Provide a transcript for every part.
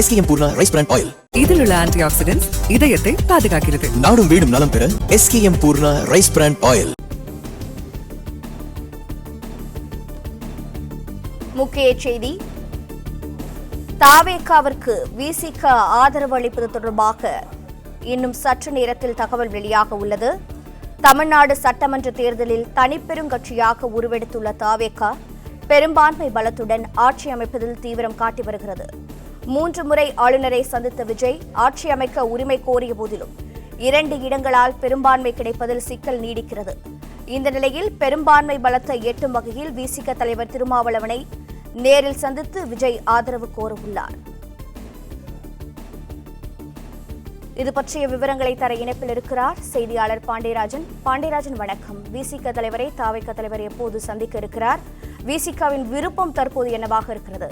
SKM Poorna rice bran oil. இதில் உள்ள antioxidants இதயத்தை பாதுகாக்கிறது. நாடும் வீடும் நலம் பெற SKM Poorna rice bran oil. முக்கிய செய்தி: தாவேகாவிற்கு விசிக ஆதரவு அளிப்பது தொடர்பாக இன்னும் சற்று நேரத்தில் தகவல் வெளியாக உள்ளது. தமிழ்நாடு சட்டமன்ற தேர்தலில் தனிப்பெருங்கட்சியாக உருவெடுத்துள்ள தாவேகா பெரும்பான்மை பலத்துடன் ஆட்சி அமைப்பதில் தீவிரம் காட்டி வருகிறது. 3 முறை ஆளுநரை சந்தித்த விஜய் ஆட்சி அமைக்க உரிமை கோரிய போதிலும் 2 இடங்களால் பெரும்பான்மை கிடைப்பதில் சிக்கல் நீடிக்கிறது. இந்த நிலையில் பெரும்பான்மை பலத்தை எட்டும் வகையில் விசிக தலைவர் திருமாவளவனை நேரில் சந்தித்து விஜய் ஆதரவு கோரவுள்ளார். இது பற்றிய விவரங்களை தர இணைப்பில் இருக்கிறார் செய்தியாளர் பாண்டியராஜன். பாண்டியராஜன், வணக்கம். விசிக தலைவரை தாவேகா தலைவர் எப்போது சந்திக்க இருக்கிறார்? விசிகாவின் விருப்பம் தற்போது என்னவாக இருக்கிறது?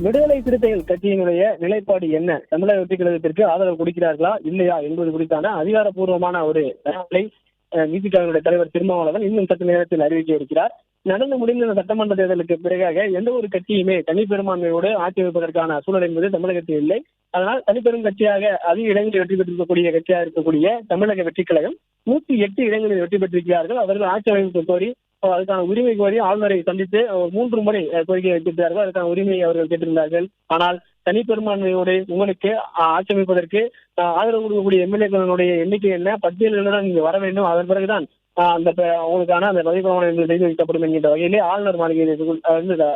விடுதலை சிறுத்தைகள் கட்சியினுடைய நிலைப்பாடு என்ன? தமிழக வெற்றி கழகத்திற்கு ஆதரவு கொடுக்கிறார்களா இல்லையா என்பது குறித்தான அதிகாரப்பூர்வமான ஒரு தகவலை விசிகாவினுடைய தலைவர் திருமாவளவன் இன்னும் சற்று நேரத்தில் அறிவிக்க இருக்கிறார். நடந்து முடிந்த சட்டமன்ற தேர்தலுக்கு பிறகாக எந்த ஒரு கட்சியுமே தனிப்பெரும்பான்மையோடு ஆட்சி அமைப்பதற்கான சூழல் என்பது தமிழகத்தில் இல்லை. அதனால் தனிப்பெரும் கட்சியாக அதிக இடங்களில் வெற்றி பெற்றிருக்கக்கூடிய கட்சியாக இருக்கக்கூடிய தமிழக வெற்றி கழகம் 108 இடங்களில் வெற்றி பெற்றிருக்கிறார்கள். அவர்கள் ஆட்சி அமைப்பு கோரி அதுக்கான உரிமை கோரி ஆளுநரை சந்தித்து 3 முறை கோரிக்கை வைத்திருக்கிறார்கள். அதுக்கான உரிமையை அவர்கள் கேட்டிருந்தார்கள். ஆனால் தனிப்பெரும்பான்மையோடு உங்களுக்கு ஆட்சி அமைப்பதற்கு ஆதரவு கொடுக்கக்கூடிய எம்எல்ஏக்களுடைய எண்ணிக்கை என்ன, பட்டியலில் நீங்க வர வேண்டும், அதன் பிறகுதான் அந்த அவங்களுக்கான அந்த பதவி பிரமாணம் செய்து வைக்கப்படும் என்கின்ற வகையிலே ஆளுநர் மாளிகையில்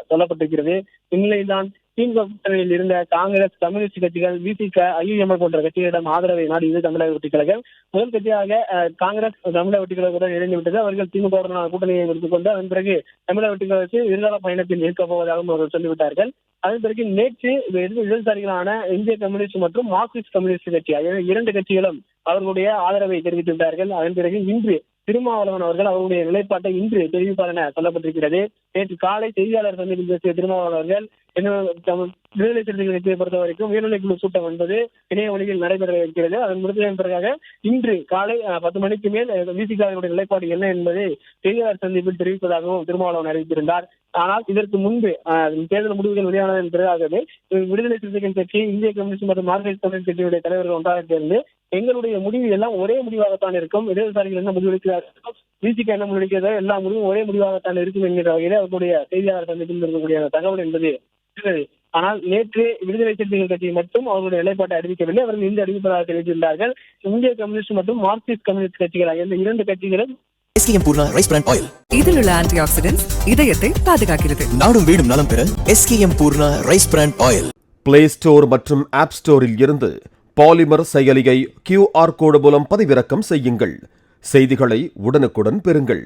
சொல்லப்பட்டிருக்கிறது. இந்நிலையில்தான் திமுக கூட்டணியில் இருந்த காங்கிரஸ், கம்யூனிஸ்ட் கட்சிகள், விசிக, ஐயுஎம்எல் போன்ற கட்சிகளிடம் ஆதரவை நாடியது தமிழக வெற்றி கழகம். முதல் கட்சியாக காங்கிரஸ் தமிழக வெற்றி கழகத்துடன் இணைந்துவிட்டது. அவர்கள் திமுக கூட்டணியை எடுத்துக்கொண்டு அதன் பிறகு தமிழக வெற்றி கழகத்தில் எதிர்கால பயணத்தில் இருக்கப் போவதாகவும் அவர்கள் சொல்லிவிட்டார்கள். அதன் பிறகு நேற்று இடதுசாரிகளான இந்திய கம்யூனிஸ்ட் மற்றும் மார்க்சிஸ்ட் கம்யூனிஸ்ட் கட்சி ஆகிய 2 கட்சிகளும் அவர்களுடைய ஆதரவை தெரிவித்துவிட்டார்கள். அதன் பிறகு இன்று திருமாவளவன் அவர்கள் அவருடைய நிலைப்பாட்டை இன்று தெரிவிப்பார் என சொல்லப்பட்டிருக்கிறது. நேற்று காலை செய்தியாளர் சந்திப்பில் பேசிய திருமாவளவன் அவர்கள் விடுதலை சிறுத்தைகள் கட்சியை பொறுத்த வரைக்கும் உயர்நிலைக்குழு கூட்டம் என்பது இணைய வழியில் நடைபெற இருக்கிறது. அதன் முடிந்ததன் பிறகாக இன்று காலை 10 மணிக்கு மேல் விசிகாவினுடைய நிலைப்பாடு என்ன என்பதை செய்தியாளர் சந்திப்பில் தெரிவிப்பதாகவும் திருமாவளவன் அறிவித்திருந்தார். ஆனால் இதற்கு முன்பு தேர்தல் முடிவுகள் வெளியானதன் பிறகாகவே விடுதலை சிறுத்தைகள் கட்சி, இந்திய கம்யூனிஸ்ட் மற்றும் மார்க்சிஸ்ட் கம்யூனிஸ்ட் கட்சியுடைய தலைவர்கள் ஒன்றாக சேர்ந்து எங்களுடைய முடிவு எல்லாம் ஒரே முடிவாகத்தான் இருக்கும், இடதுசாரிகள் என்ன முடிவெடுக்கிறார்கள், விசிக என்ன முடிவெடுக்கிறதோ எல்லா முடிவும் ஒரே முடிவாகத்தான் இருக்கும் என்கிற வகையில் அவர்களுடைய செய்தியாளர் சந்திப்பில் இருக்கக்கூடிய தகவல் என்பது. ஆனால் நேற்று விடுதலை சிறுத்தைகள் கட்சி மட்டும் அவர்களுடைய நிலைப்பாட்டை அறிவிக்கவில்லை. அவர்கள் இந்த அறிவிப்பதாக தெரிவித்துள்ளார்கள். இந்திய கம்யூனிஸ்ட் மற்றும் மார்க்சிஸ்ட் கம்யூனிஸ்ட் கட்சிகள் ஆகிய 2 கட்சிகளும் SKM Poorna rice bran oil. இதில் உள்ள ஆன்டிஆக்சிடென்ட்ஸ் இதயத்தை பாதுகாக்கிறது. நாடும் வீடும் நலம் பெற SKM Poorna rice bran oil. Play store மற்றும் ஆப் ஸ்டோரில் இருந்து பாலிமர் செயலியை QR கோடு மூலம் பதிவிறக்கம் செய்யுங்கள். செய்திகளை உடனுக்குடன் பெறுங்கள்.